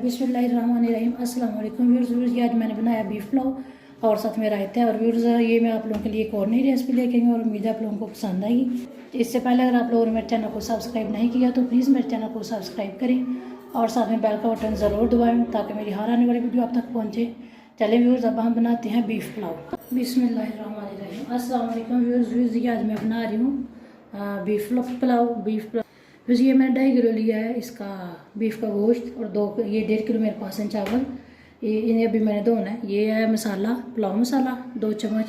बिस्मिल्लाहिर्रहमानिर्रहीम अस्सलाम वालेकुम व्यूअर्स। आज मैंने बनाया बीफ पुलाव और साथ में रायता है। और व्यूअर्स ये मैं आप लोगों के लिए एक और नई रेसिपी लेके आई हूँ और उम्मीद है आप लोगों को पसंद आएगी। इससे पहले अगर आप लोगों ने मेरे चैनल को सब्सक्राइब नहीं किया तो प्लीज़ मेरे चैनल को सब्सक्राइब करें और साथ में बेल का बटन ज़रूर दबाएँ ताकि मेरी हर आने वाली वीडियो आप तक पहुँचे। चले व्यूअर्स, अब हम बनाते हैं बीफ पुलाव। बिस्मिल्लाहिर्रहमानिर्रहीम अस्सलाम वालेकुम व्यूअर्स। ये आज मैं बना रही हूँ बीफ पुलाव। बस ये मैंने 2.5 किलो लिया है इसका बीफ का गोश्त और 1.5 किलो मेरे पास है चावल। ये इन्हें अभी मैंने धोना है। ये है मसाला, पुलाव मसाला 2 चम्मच,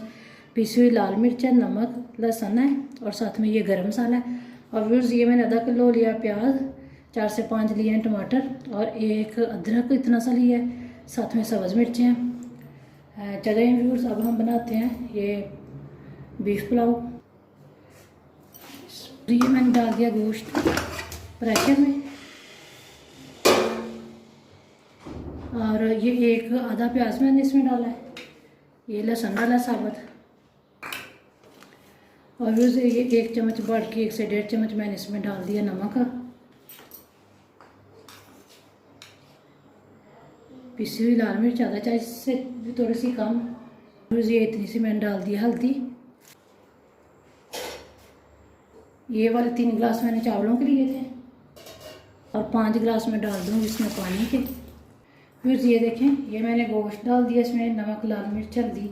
पिसी हुई लाल मिर्च है, नमक, लहसुन है और साथ में ये गरम मसाला है। और व्यूअर्स ये मैंने आधा किलो लिया प्याज, 4 से 5 लिए हैं टमाटर और एक अदरक इतना सा लिया है, साथ में सब्ज़ मिर्चें हैं। चले व्यूअर्स, अब हम बनाते हैं ये बीफ पुलाव। ये मैंने डाल दिया गोश्त प्रेशर में और ये एक आधा प्याज मैंने इसमें डाला है, ये लहसुन डाला साबुत और ये 1 चम्मच बढ़ के 1 से 1.5 चम्मच मैंने इसमें डाल दिया नमक, पिसी हुई लाल मिर्च आधा चाय से भी थोड़ी सी कम, ये इतनी सी मैंने डाल दिया हल्दी। ये वाले 3 गिलास मैंने चावलों के लिए थे और 5 गिलास में डाल दूँगी इसमें पानी के। फिर ये देखें, ये मैंने गोश्त डाल दिया, इसमें नमक, लाल मिर्च, हल्दी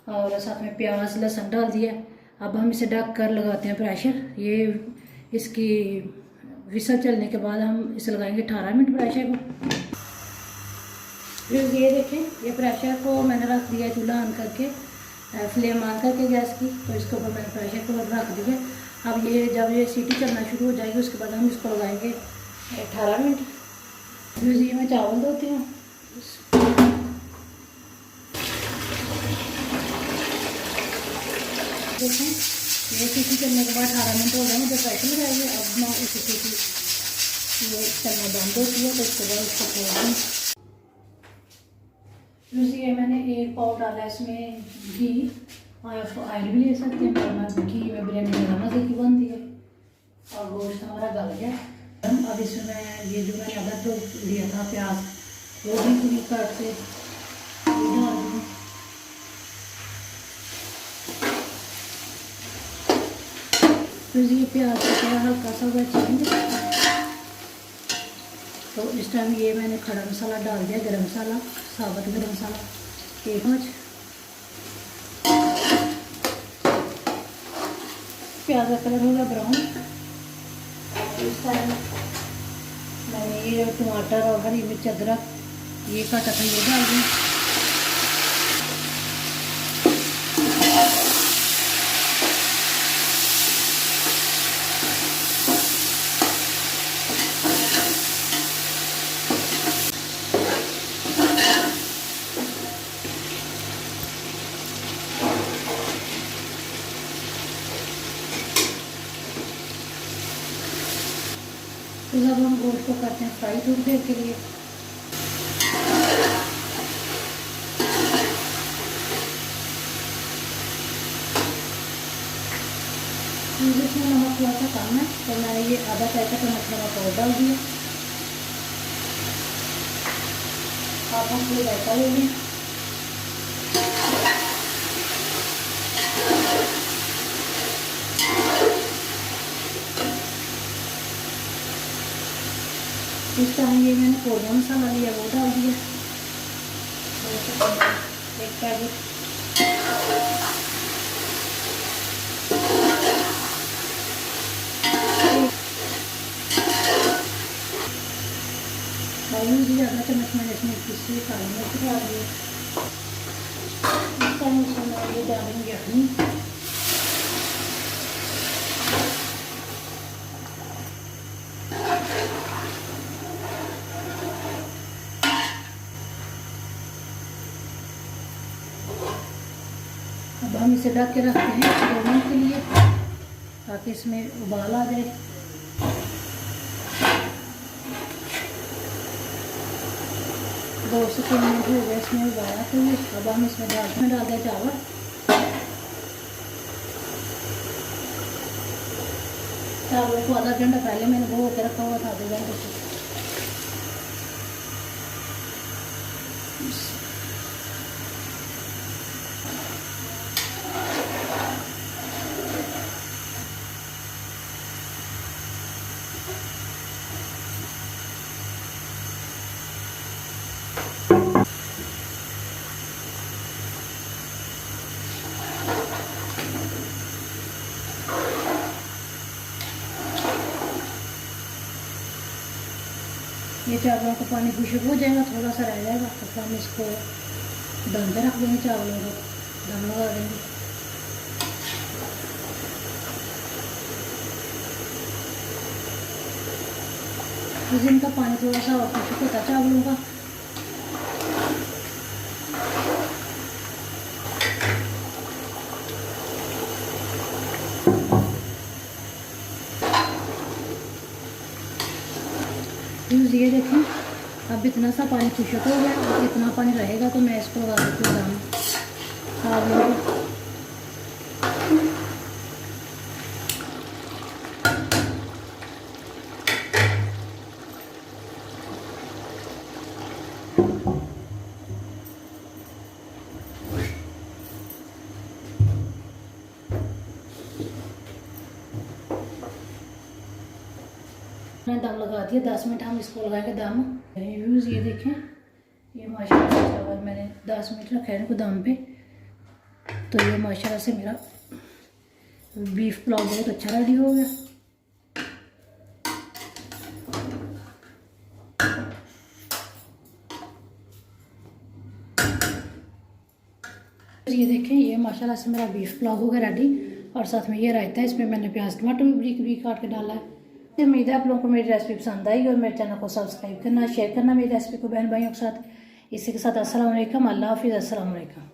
और साथ में प्याज लहसुन डाल दिया। अब हम इसे ढक कर लगाते हैं प्रेशर। ये इसकी विसल चलने के बाद हम इसे लगाएंगे 18 मिनट प्रेशर को। फिर ये देखें, ये प्रेशर को मैंने रख दिया चूल्हा ऑन करके, फ्लेम ऑन करके गैस की, तो इसके ऊपर मैंने प्रेशर को रख दिया। अब ये जब ये सीटी चलना शुरू हो जाएगी उसके बाद हम इसको लगाएंगे 18 मिनट। फिर ये मैं चावल धोती हूँ। देखें, ये सीटी चलने के बाद 18 मिनट हो गए, मुझे प्रेशर लगाएंगे। अब मैं इसी सीटी ये चलना बंद होती है तो उसके बाद इसको खोल दूँ। फिर ये मैंने 1 पाव डाला इसमें घी, ऑयल भी ले सकते हैं, मैं घी में बिरयानी ज़्यादा मज़े की बनती है। और गोश्त हमारा गल गया। अब इसमें मैं ये जो मैंने अदरक जो लिया था प्याज, वो भी पूरी काट से डाल दूँ। फिर ये प्याज का क्या हल्का सा हुआ चेंज, तो इस टाइम ये मैंने खड़ा मसाला डाल दिया, गरम मसाला, साबुत गरम मसाला 1 चम्मच। प्याज का कलर होगा ब्राउन। इस टाइम मैंने ये टमाटर और हरी मिर्च, अदरक ये काटा था ये डाल दूँ। तो अब हम गोश्त को करते हैं फ्राई थोड़ी देर के लिए। इसमें नमक थोड़ा सा कम है तो मैंने ये आधा पैकेट नमक पाउडर डाल दिया। आप हम थोड़ी रायता ले लें। इस टाइम ये मैंने कोरिया मसाला लिया वो डाल दिया 1 पैकेट। आधा चम्मच मैंने इसमें पिसी काली मिर्च डाल दिया। इस टाइम इसमें ये डालेंगे अपनी अब हम इसे ढक के रखते हैं 2 मिनट के लिए ताकि इसमें उबाल आ जाए। दो से 3 मिनट हो गए इसमें उबाला, तो अब हम इसमें डाल दें चावल। चावल को आधा घंटा पहले मैंने भिगो के रखा हुआ था, आधे घंटे से। ये चावलों का पानी खुशक हो जाएगा, थोड़ा सा रह जाएगा तो फिर हम इसको दम पे रख देंगे, चावलों को दम लगा देंगे। इस इनका पानी थोड़ा सा और खुशक होता है चावलों का। ये देखें अब इतना सा पानी खुशक हो गया, और इतना पानी रहेगा तो मैं इसको लगा देती हूँ दम चावलों को। मैंने दम लगा दिया, 10 मिनट हम इसको लगाएंगे दम। व्यूज़ ये देखें, ये माशाल्लाह से चावल मैंने 10 मिनट रखा है इनको दम पे, तो ये माशाल्लाह से मेरा बीफ पुलाव बहुत अच्छा रेडी हो गया। ये देखें, ये माशाल्लाह से मेरा बीफ पुलाव हो गया रेडी, और साथ में ये रायता है, इसमें मैंने प्याज टमाटर भी बारीक बारीक काट के डाला है। उम्मीद है आप लोगों को मेरी रेसिपी पसंद आई, और मेरे चैनल को सब्सक्राइब करना, शेयर करना मेरी रेसिपी को बहन भाइयों के साथ। इसी के साथ अस्सलाम वालेकुम, अल्लाह हाफिज़, अस्सलाम वालेकुम।